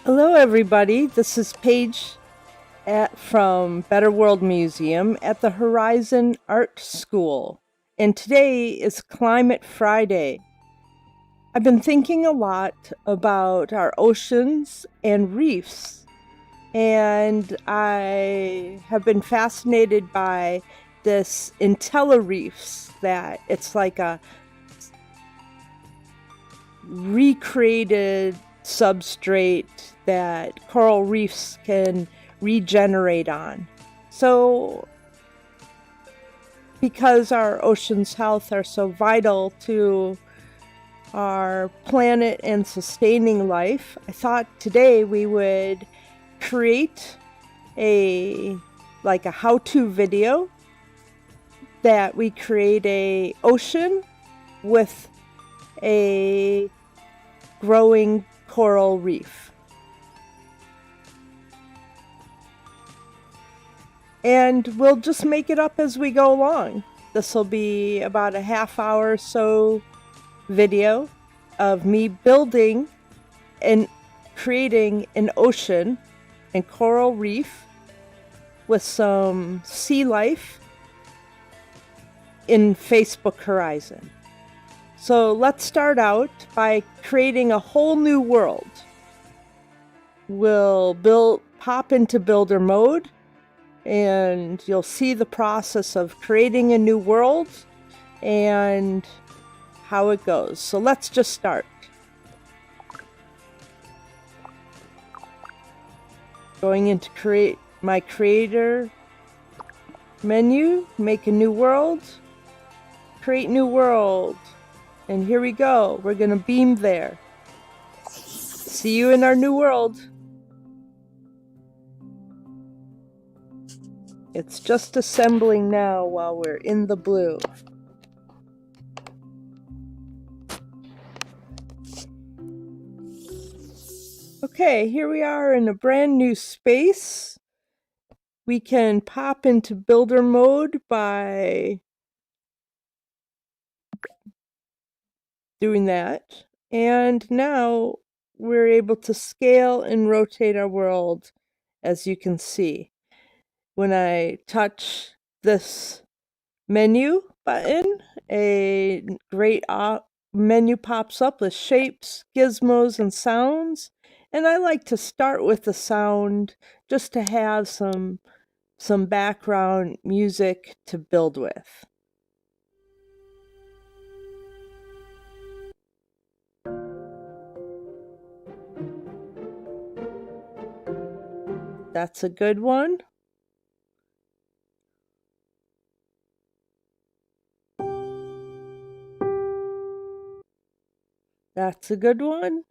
Hello, everybody. This is Paige from Better World Museum at the Horizon Art School. And today is Climate Friday. I've been thinking a lot about our oceans and reefs, and I have been fascinated by this IntelliReefs that it's like a recreated substrate that coral reefs can regenerate on. So, because our oceans' health are so vital to our planet and sustaining life, I thought today we would create a how-to video that we create a ocean with a growing coral reef. And we'll just make it up as we go along. This will be about a half hour or so video of me building and creating an ocean and coral reef with some sea life in Facebook Horizon. So let's start out by creating a whole new world. We'll pop into builder mode, and you'll see the process of creating a new world and how it goes. So let's just start. Going into create my creator menu, make a new world, create new world. And here we go. We're going to beam there. See you in our new world. It's just assembling now while we're in the blue. Okay, here we are in a brand new space. We can pop into builder mode by doing that. And now we're able to scale and rotate our world, as you can see. When I touch this menu button, a great menu pops up with shapes, gizmos, and sounds. And I like to start with the sound just to have some background music to build with. That's a good one. That's a good one.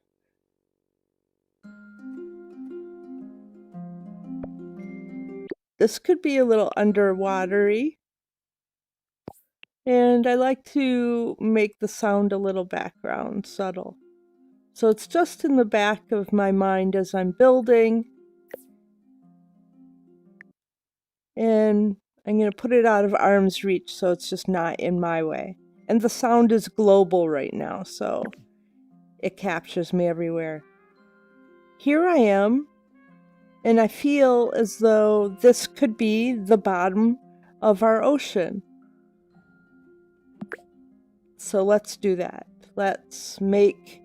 This could be a little underwatery. And I like to make the sound a little background, subtle. So it's just in the back of my mind as I'm building. And I'm going to put it out of arm's reach so it's just not in my way. And the sound is global right now, so it captures me everywhere. Here I am, and I feel as though this could be the bottom of our ocean. So let's do that. Let's make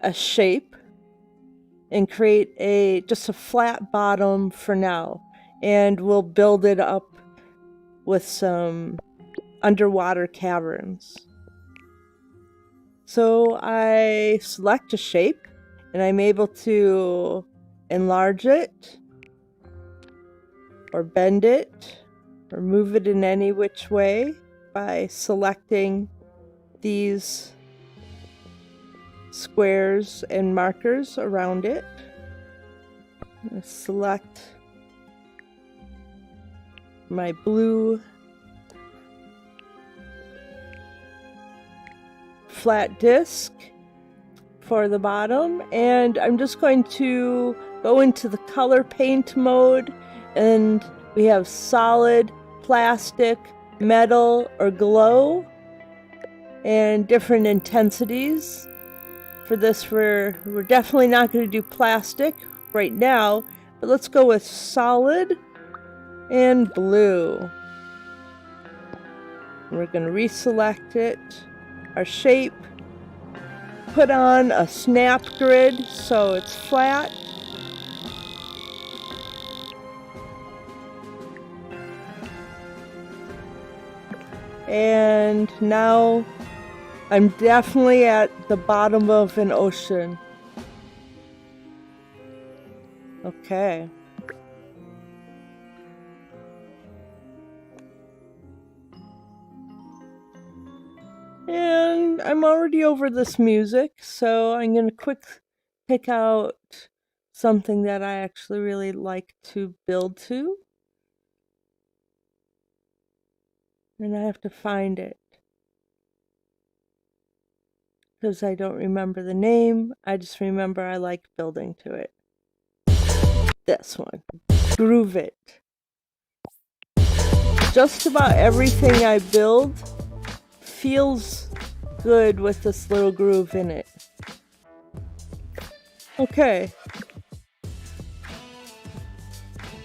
a shape and create just a flat bottom for now. And we'll build it up with some underwater caverns. So I select a shape, and I'm able to enlarge it, or bend it, or move it in any which way by selecting these squares and markers around it. Select my blue flat disc for the bottom, and I'm just going to go into the color paint mode, and we have solid, plastic, metal, or glow, and different intensities For this, we're definitely not going to do plastic right now, but let's go with solid and blue. We're going to reselect it, our shape, put on a snap grid so it's flat. And now I'm definitely at the bottom of an ocean. Okay. And I'm already over this music, so I'm going to quick pick out something that I actually really like to build to. And I have to find it, because I don't remember the name. I just remember I like building to it. This one. Groove It. Just about everything I build feels good with this little groove in it. Okay.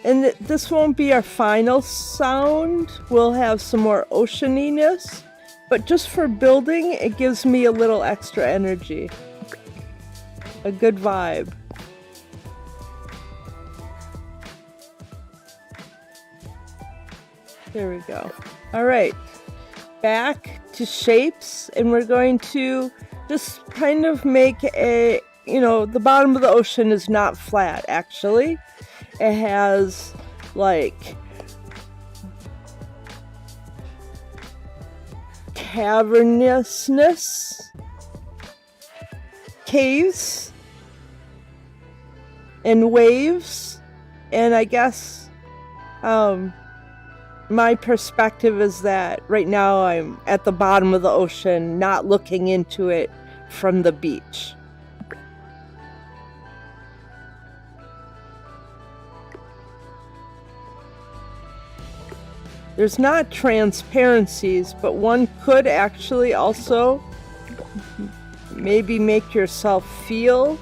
And this won't be our final sound. We'll have some more oceaniness, but just for building, it gives me a little extra energy. A good vibe. There we go. All right, back to shapes, and we're going to just kind of make a, the bottom of the ocean is not flat, actually. It has like cavernousness, caves, and waves, and I guess my perspective is that right now I'm at the bottom of the ocean, not looking into it from the beach. There's not transparencies, but one could actually also maybe make yourself feel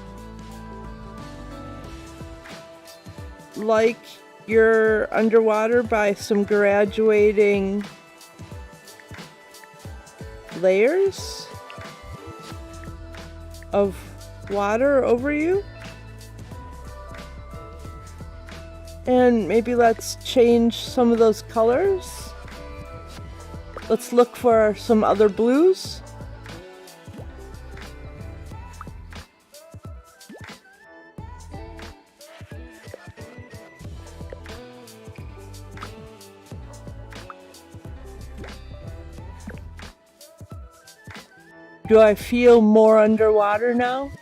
like you're underwater by some graduating layers of water over you. And maybe let's change some of those colors. Let's look for some other blues. Do I feel more underwater now?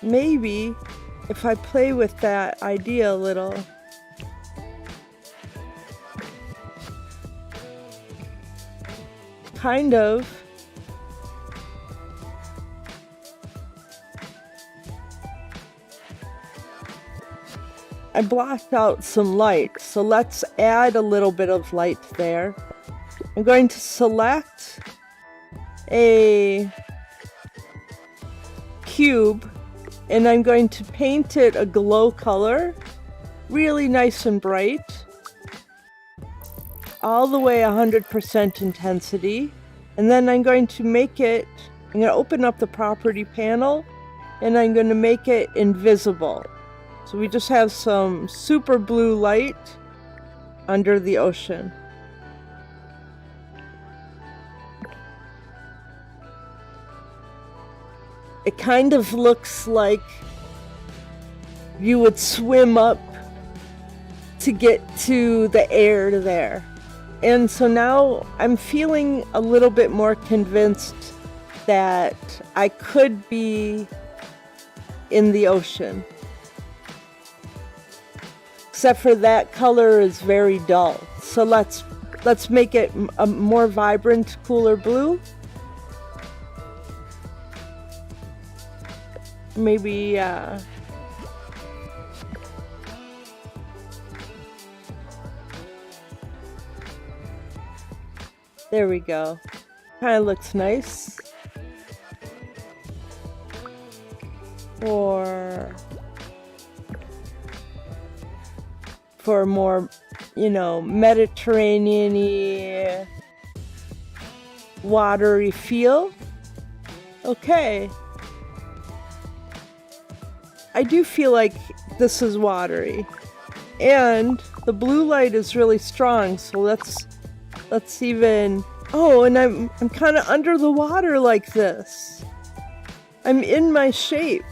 Maybe, if I play with that idea a little. Kind of. I blocked out some light, so let's add a little bit of light there. I'm going to select a cube, and I'm going to paint it a glow color, really nice and bright, all the way 100% intensity. And then I'm going to make it, I'm going to open up the property panel, and I'm going to make it invisible. So we just have some super blue light under the ocean. It kind of looks like you would swim up to get to the air there. And so now I'm feeling a little bit more convinced that I could be in the ocean. Except for that color is very dull. So let's make it a more vibrant, cooler blue. Maybe there we go. kind of looks nice. Or for more, you know, Mediterranean-y, watery feel. Okay. I do feel like this is watery. And the blue light is really strong, so let's even... Oh, and I'm kind of under the water like this. I'm in my shape.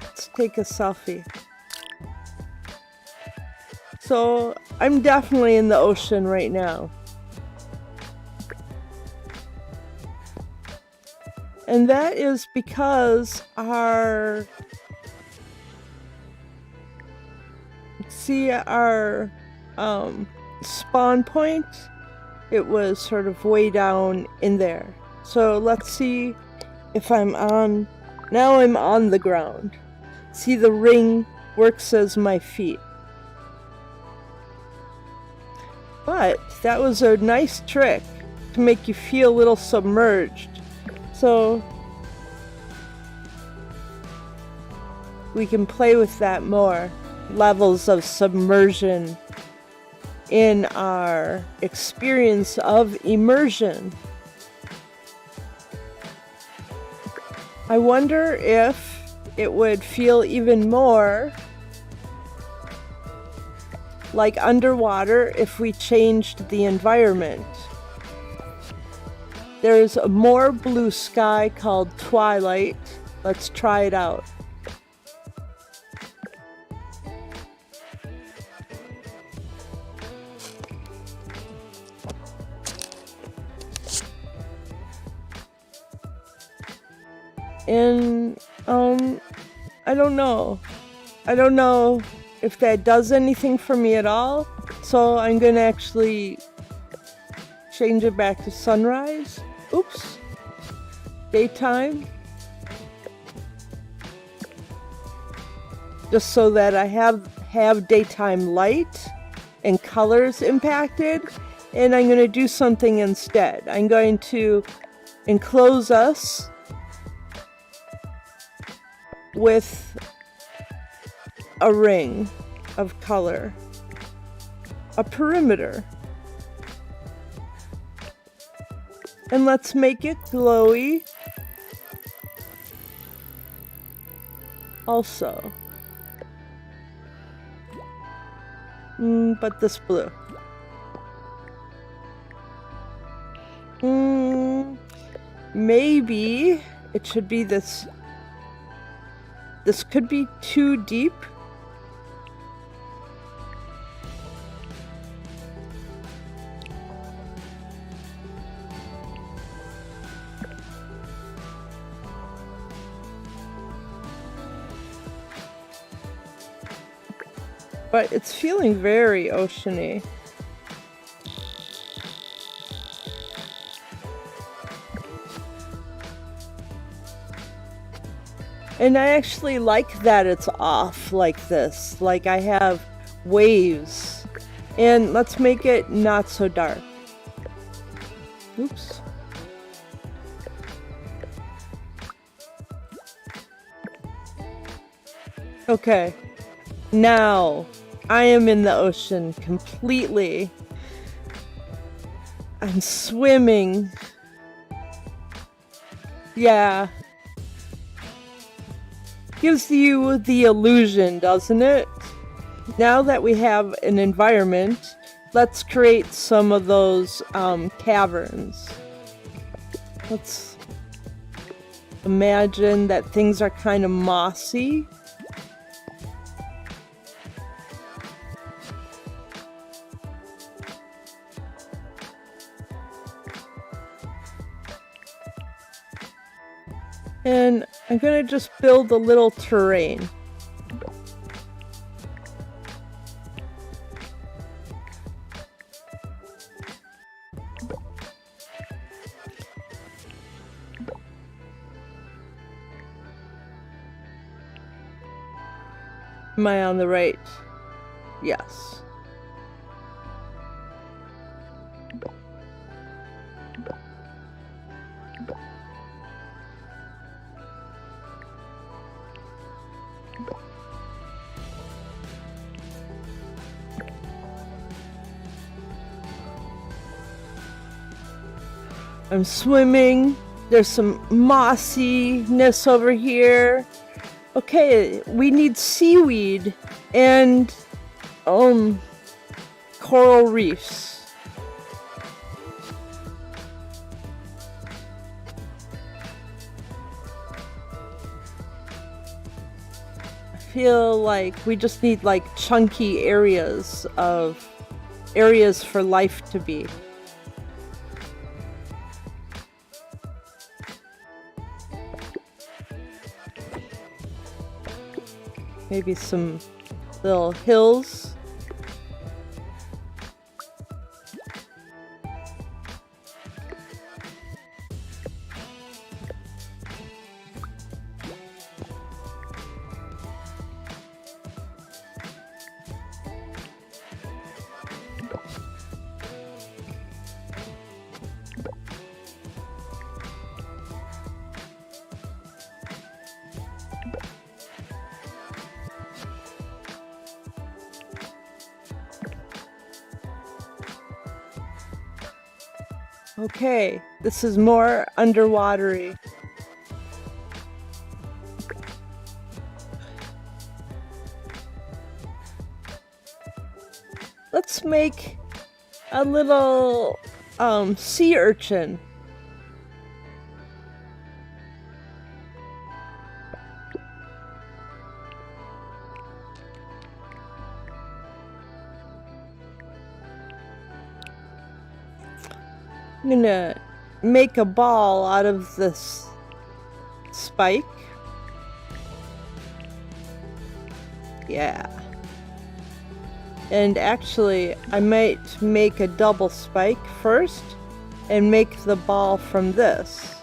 Let's take a selfie. So, I'm definitely in the ocean right now. And that is because our spawn point, it was sort of way down in there. So let's see if I'm on... Now I'm on the ground. See, the ring works as my feet. But that was a nice trick to make you feel a little submerged. So we can play with that more. Levels of submersion in our experience of immersion. I wonder if it would feel even more like underwater if we changed the environment. There's a more blue sky called Twilight. Let's try it out. And, I don't know. I don't know if that does anything for me at all. So I'm gonna actually change it back to sunrise. Oops. Daytime. Just so that I have daytime light and colors impacted. And I'm gonna do something instead. I'm going to enclose us with a ring of color, a perimeter, and let's make it glowy also, but this blue. Maybe it should be this. This could be too deep. But it's feeling very oceany. And I actually like that it's off like this, like I have waves. And let's make it not so dark. Oops. Okay, now I am in the ocean completely. I'm swimming. Yeah. Gives you the illusion, doesn't it? Now that we have an environment, let's create some of those caverns. Let's imagine that things are kind of mossy. And I'm gonna just build a little terrain. Am I on the right? Yes. I'm swimming. There's some mossiness over here. Okay, we need seaweed and coral reefs. I feel like we just need like chunky areas for life to be. Maybe some little hills. Okay, this is more underwatery. Let's make a little sea urchin. I'm gonna make a ball out of this spike. Yeah. And actually, I might make a double spike first and make the ball from this.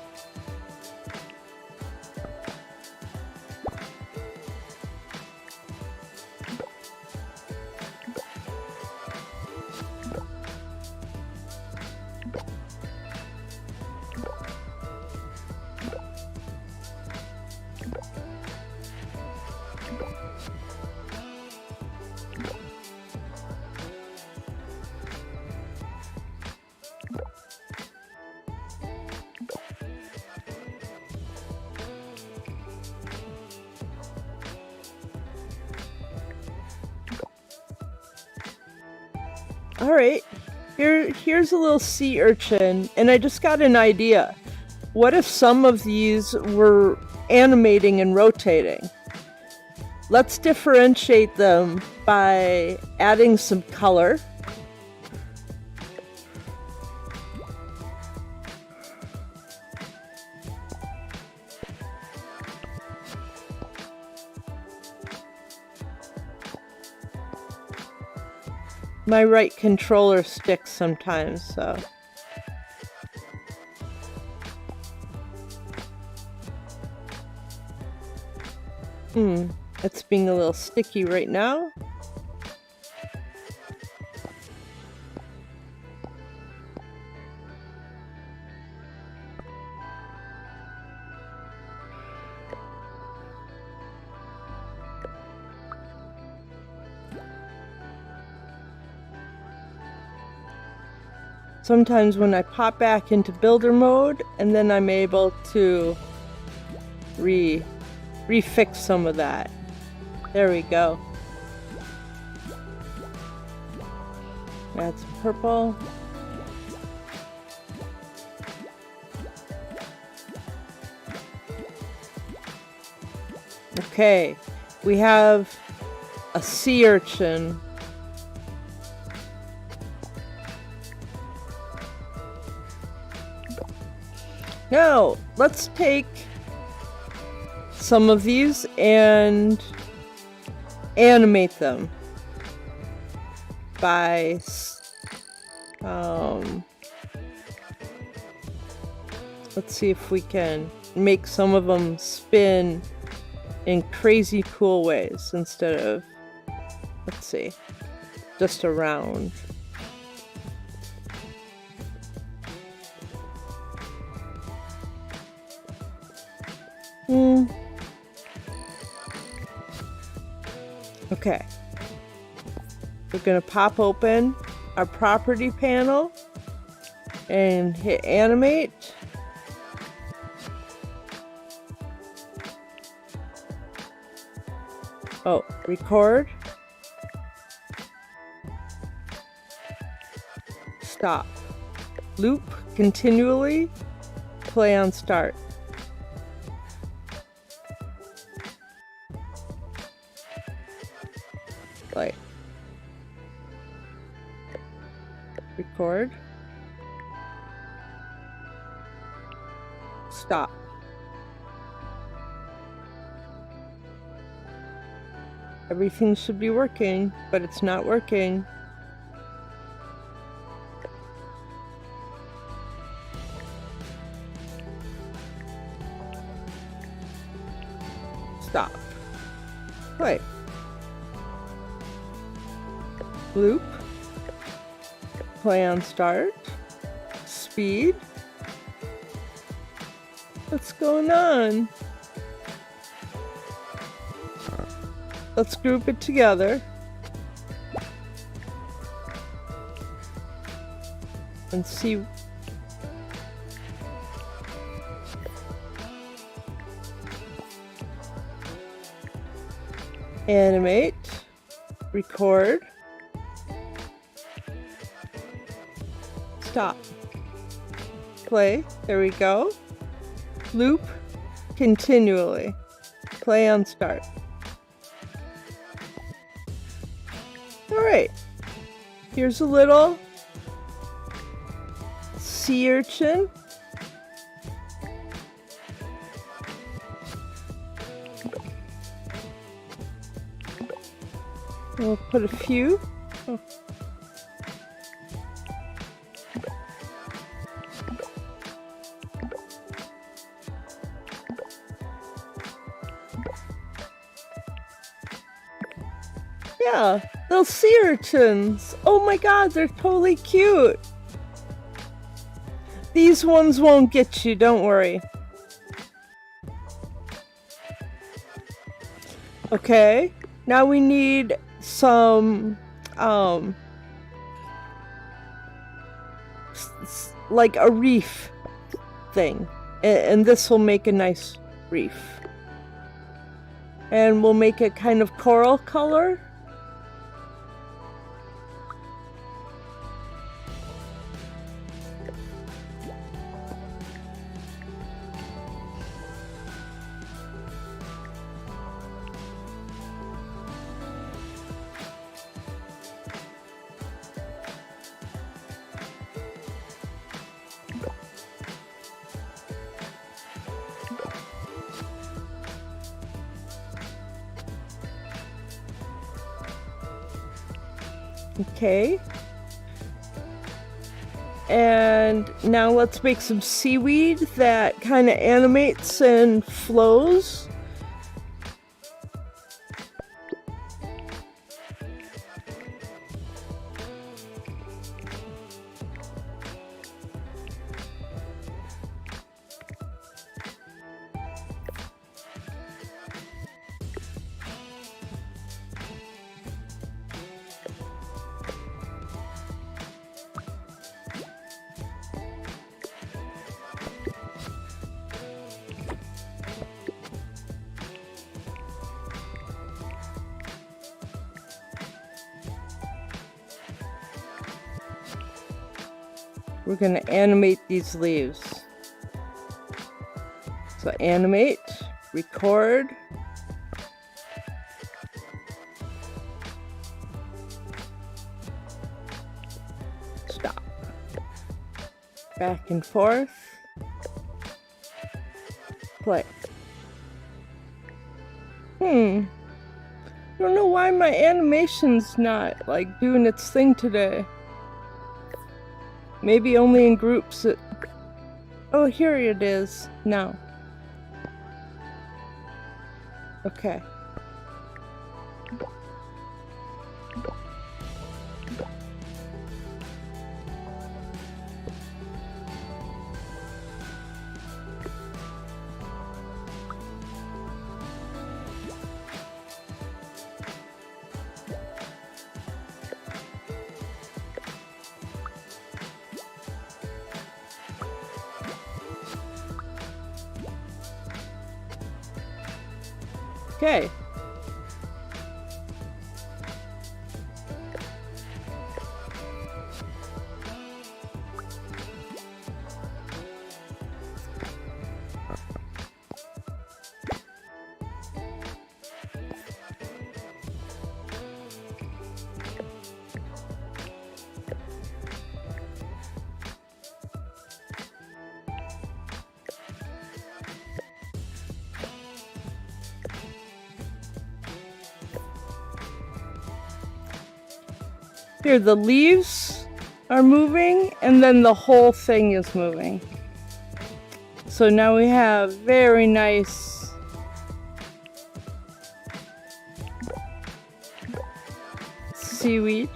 Alright, here's a little sea urchin, and I just got an idea. What if some of these were animating and rotating? Let's differentiate them by adding some color. My right controller sticks sometimes, so. It's being a little sticky right now. Sometimes when I pop back into builder mode, and then I'm able to refix some of that. There we go. Add some purple. Okay, we have a sea urchin. Now, let's take some of these and animate them by let's see if we can make some of them spin in crazy cool ways instead of, let's see, just around. Okay, we're gonna pop open our property panel, and hit animate. Oh, record. Stop. Loop continually. Play on start. Play. Record. Stop. Everything should be working, but it's not working. Stop. Play. Loop. Play on start. Speed. What's going on? Let's group it together. And see. Animate. Record. Stop. Play. There we go. Loop continually. Play on start. Alright. Here's a little sea urchin. We'll put a few. Oh. Yeah, little sea urchins. Oh my god, they're totally cute. These ones won't get you, don't worry. Okay, now we need some, like a reef thing. And this will make a nice reef. And we'll make it kind of coral color. Okay. And now let's make some seaweed that kind of animates and flows. We're going to animate these leaves. So animate, record. Stop. Back and forth. Play. I don't know why my animation's not like doing its thing today. Maybe only in groups. Oh, here it is now. Okay. Okay. Here, the leaves are moving, and then the whole thing is moving. So now we have very nice seaweed.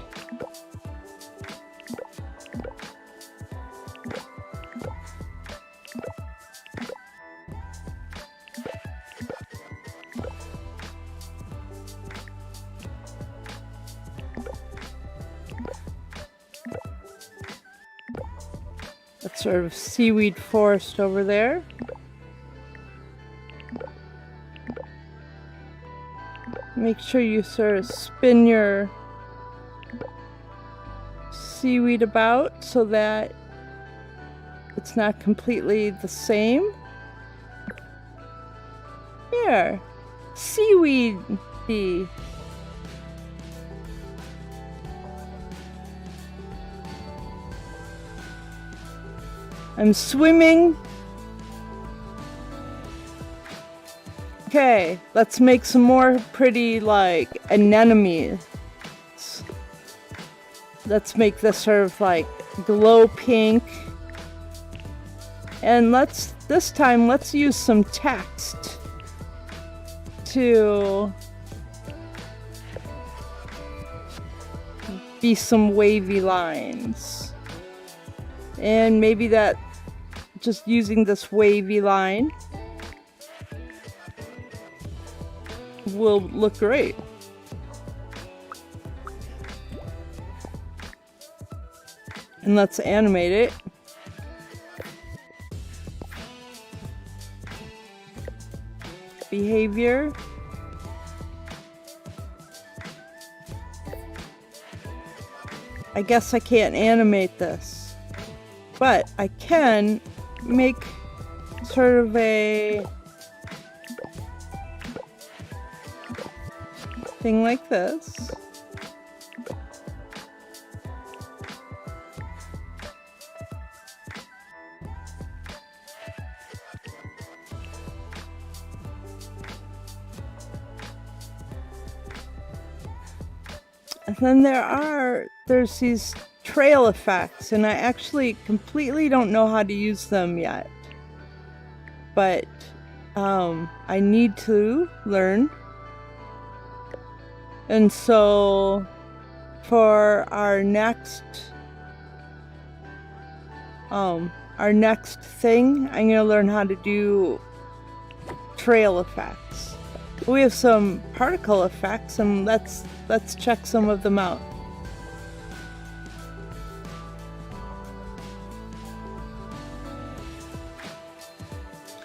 That sort of seaweed forest over there. Make sure you sort of spin your seaweed about so that it's not completely the same. Here, seaweedy. I'm swimming. Okay, let's make some more pretty, like, anemones. Let's make this sort of, like, glow pink. And this time, let's use some text to be some wavy lines. And maybe that, just using this wavy line will look great. And let's animate it. Behavior. I guess I can't animate this, but I can make sort of a thing like this. And then there's these trail effects, and I actually completely don't know how to use them yet. But I need to learn. And so for our next thing, I'm going to learn how to do trail effects. We have some particle effects, and let's check some of them out.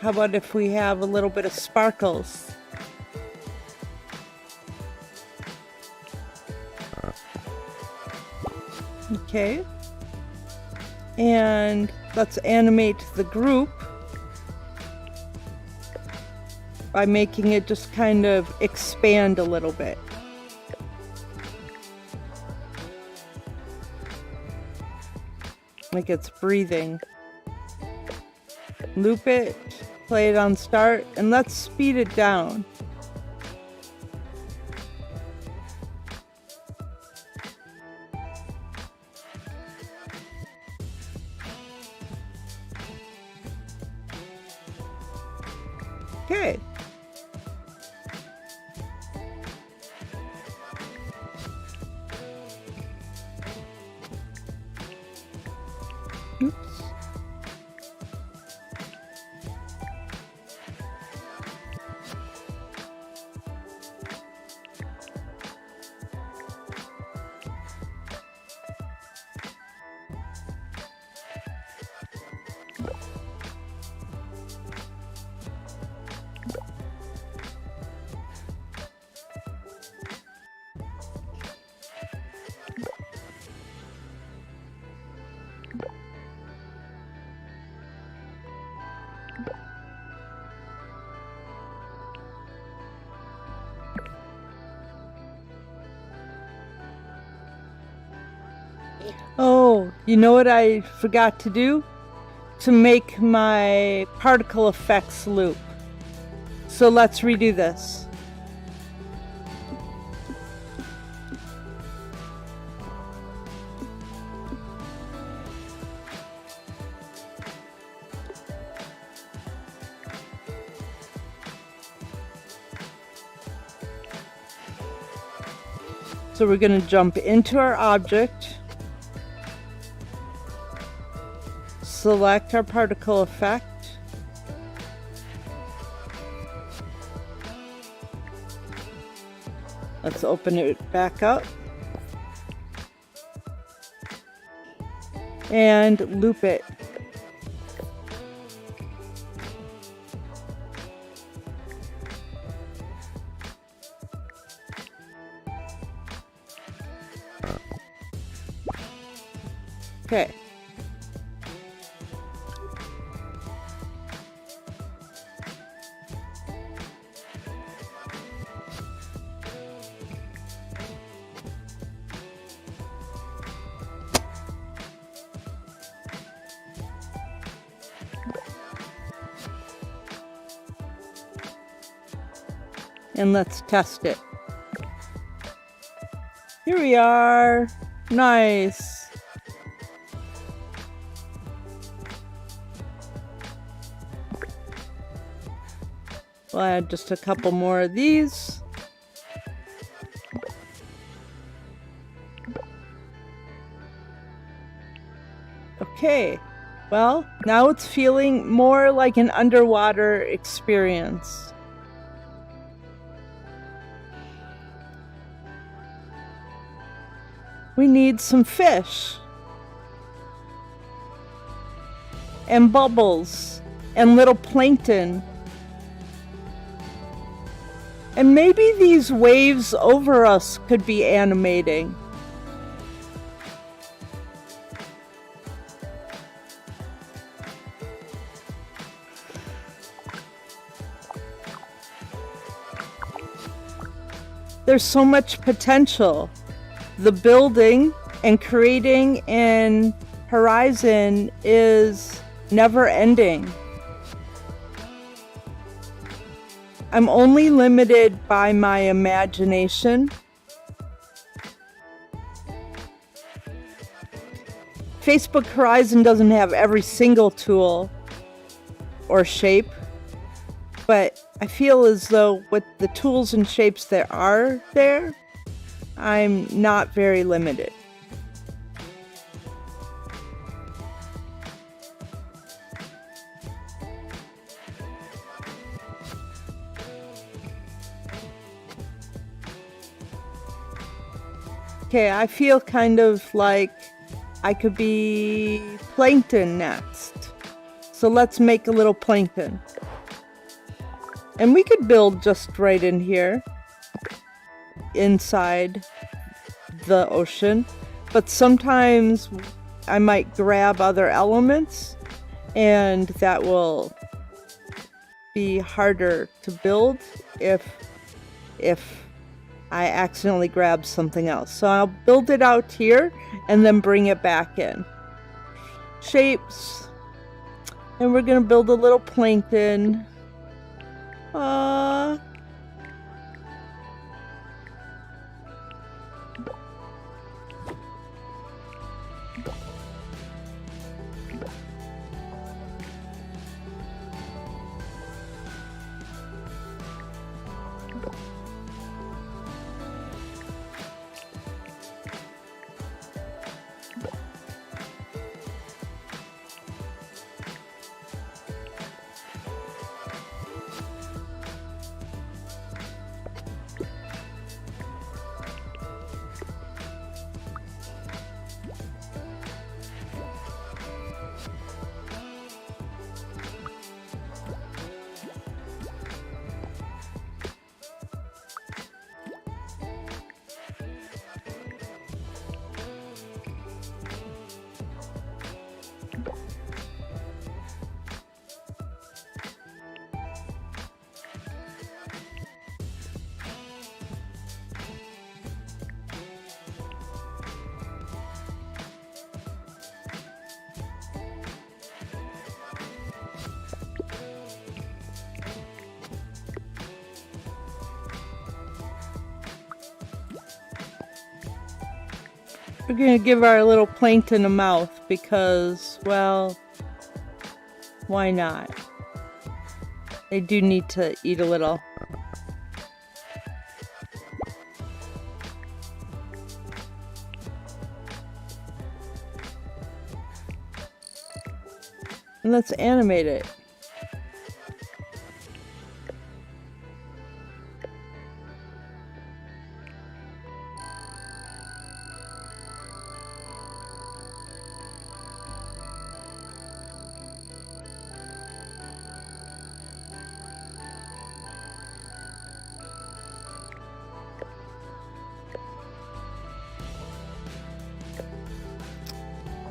How about if we have a little bit of sparkles? Okay. And let's animate the group by making it just kind of expand a little bit. Like it's breathing. Loop it, play it on start, and let's speed it down. Okay. Oops. Oh, you know what I forgot to do? To make my particle effects loop. So let's redo this. So we're going to jump into our object, select our particle effect, let's open it back up, and loop it. Okay. And let's test it. Here we are. Nice. We'll add just a couple more of these. Okay, well, now it's feeling more like an underwater experience. We need some fish and bubbles and little plankton. And maybe these waves over us could be animating. There's so much potential. The building and creating in Horizon is never ending. I'm only limited by my imagination. Facebook Horizon doesn't have every single tool or shape, but I feel as though with the tools and shapes that are there, I'm not very limited. Okay, I feel kind of like I could be plankton next. So let's make a little plankton. And we could build just right in here, inside the ocean. But sometimes I might grab other elements, and that will be harder to build if I accidentally grab something else. So I'll build it out here and then bring it back in. Shapes. And we're gonna build a little plankton. We're gonna give our little plankton a mouth because, well, why not? They do need to eat a little. And let's animate it.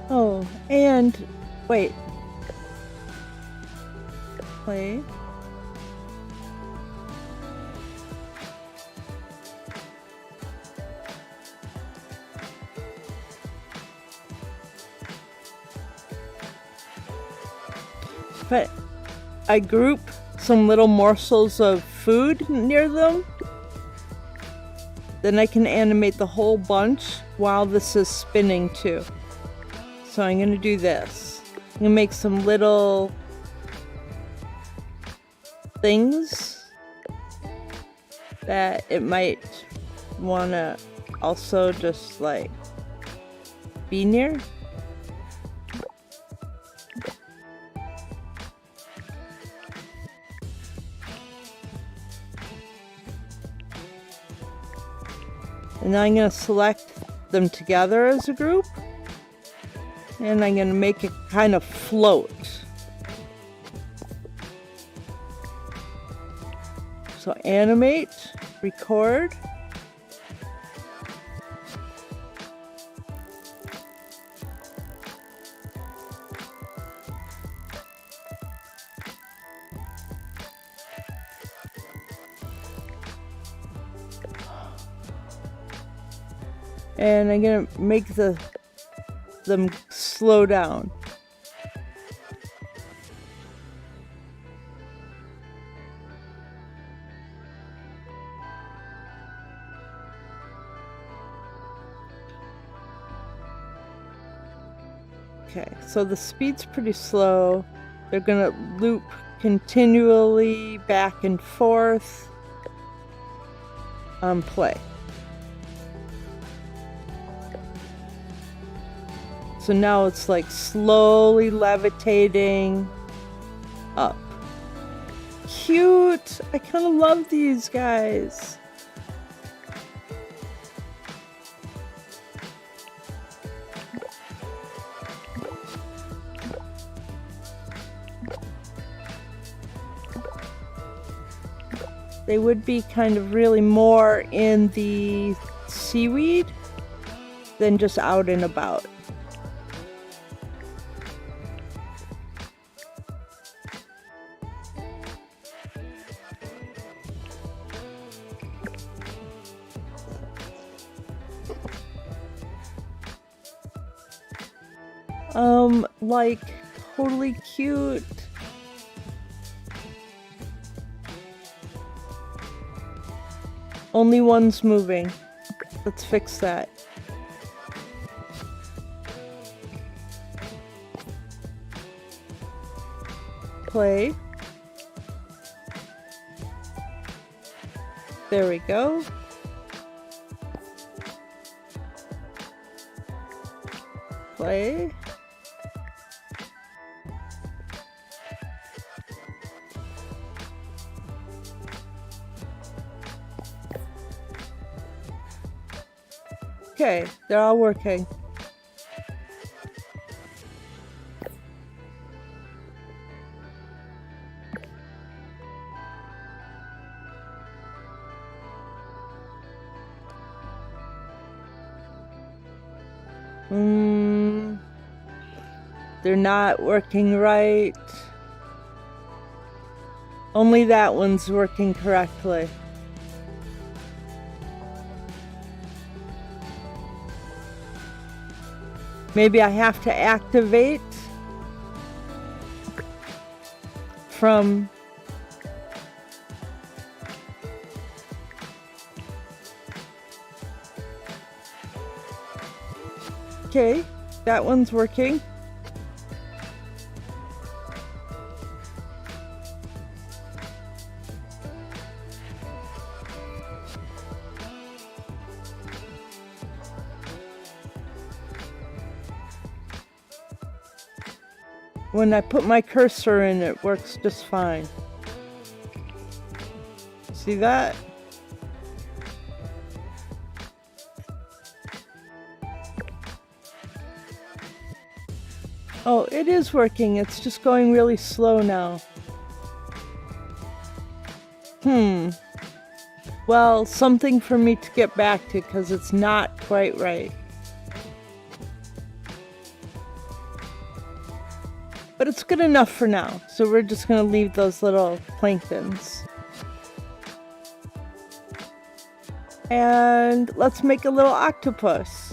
Oh, and wait. Play. But I group some little morsels of food near them, then I can animate the whole bunch while this is spinning too. So I'm gonna do this. I'm gonna make some little things that it might wanna also just like be near. And now I'm going to select them together as a group. And I'm going to make it kind of float. So animate, record. And I'm gonna make them slow down. Okay, so the speed's pretty slow. They're gonna loop continually back and forth. Play. So now it's like slowly levitating up. Cute! I kind of love these guys. They would be kind of really more in the seaweed than just out and about. Like totally cute. Only one's moving. Let's fix that. Play. There we go. Play. Okay, they're all working. They're not working right. Only that one's working correctly. Maybe I have to activate from Okay, that one's working. When I put my cursor in, it works just fine. See that? Oh, it is working. It's just going really slow now. Well, something for me to get back to because it's not quite right. But it's good enough for now, so we're just going to leave those little planktons. And let's make a little octopus.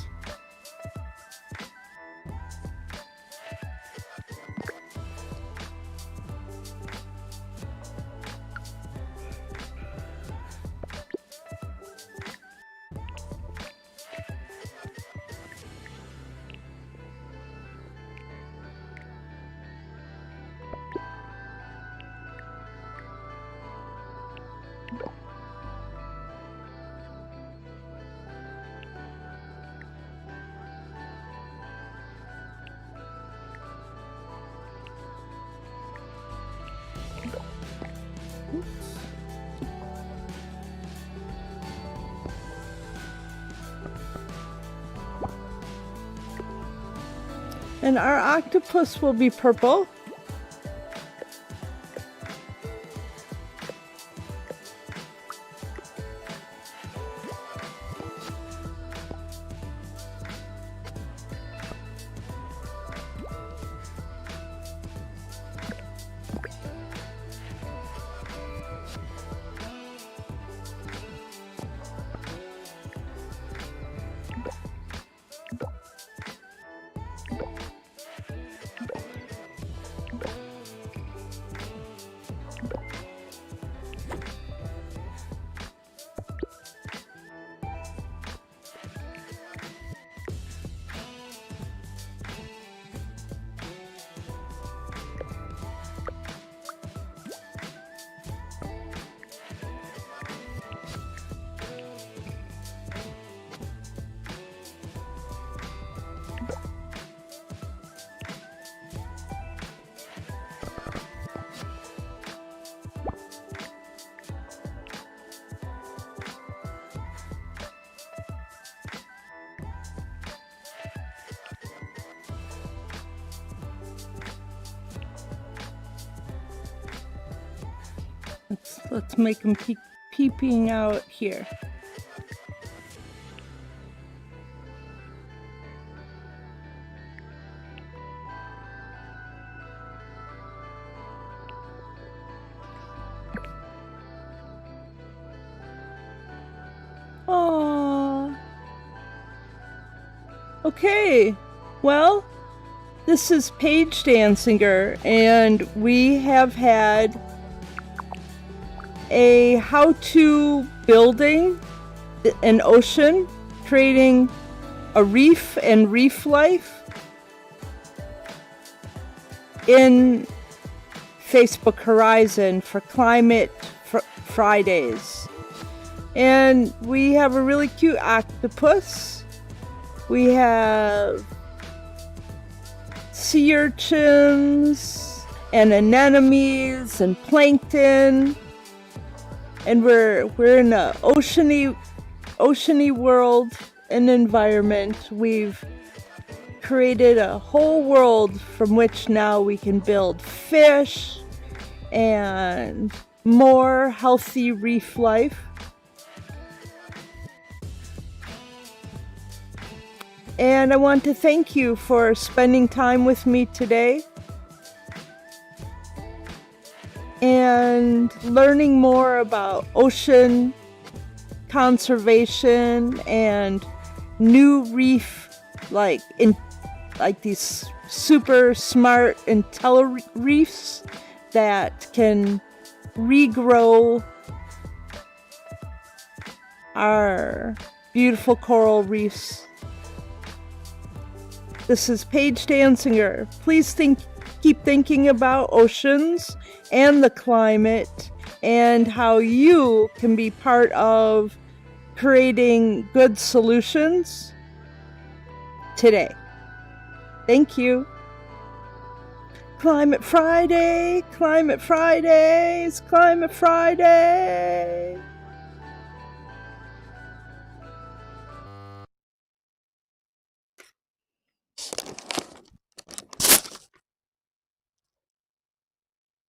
And our octopus will be purple. Let's make them peeping out here. Aww. Okay, well, this is Paige Danziger, and we have had a how-to building an ocean, creating a reef and reef life in Facebook Horizon for Climate Fridays. And we have a really cute octopus. We have sea urchins and anemones and plankton. And we're in a oceany world and environment. We've created a whole world from which now we can build fish and more healthy reef life. And I want to thank you for spending time with me today and learning more about ocean conservation and new reef, like these super smart IntelliReefs that can regrow our beautiful coral reefs. This is Paige Danziger. Please keep thinking about oceans and the climate and how you can be part of creating good solutions today. Thank you. Climate Friday, Climate Fridays, Climate Friday.